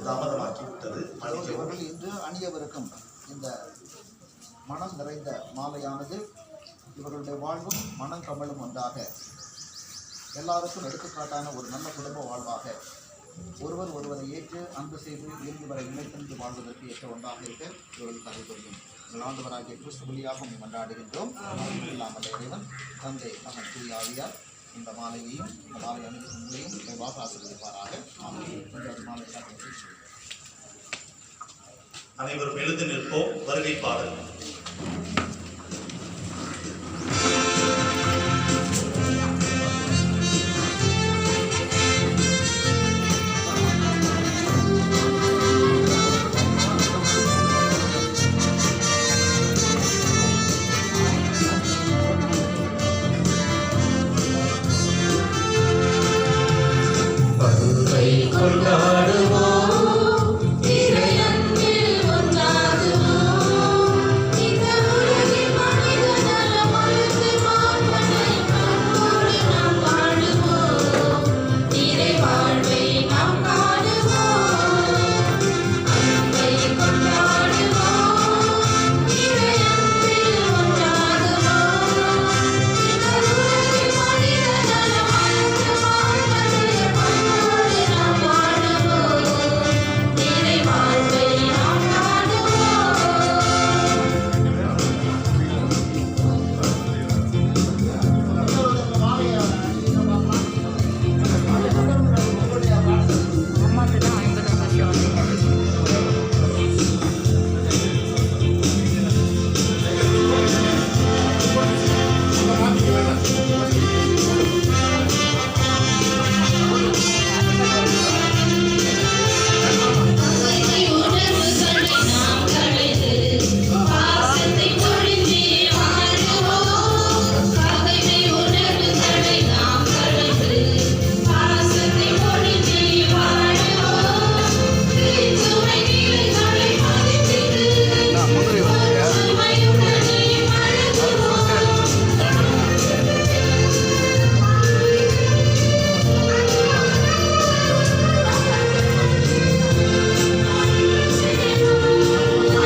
தாமதமாக்கிவிட்டது. இவர்கள் இன்று அணியவிருக்கும் இந்த மனம் நிறைந்த மாலையானது இவர்களுடைய வாழ்வும் மனம் கமலும் ஒன்றாக எல்லாருக்கும் எடுத்துக்காட்டான ஒரு நல்ல குடும்ப வாழ்வாக ஒருவர் ஒருவரை ஏற்று அன்பு செய்து இறுதி வரை இணைத்து வாழ்வதற்கு ஏற்ற ஒன்றாக இருக்க இவர்கள் கதை புரியும். எங்கள் ஆண்டவராகிய கிறிஸ்து வழியாக கொண்டாடுகின்றோம். இல்லாமல் இறைவன் தந்தை மகன் தூய ஆவியார் இந்த மாலையையும் இந்த மாலை அனுபவங்களையும் விரைவாக ஆசீர்வதிப்பாராக. மாலை அனைவரும் எழுந்து நிற்போம். வருகை பாடல். கொண்டாடுவோம்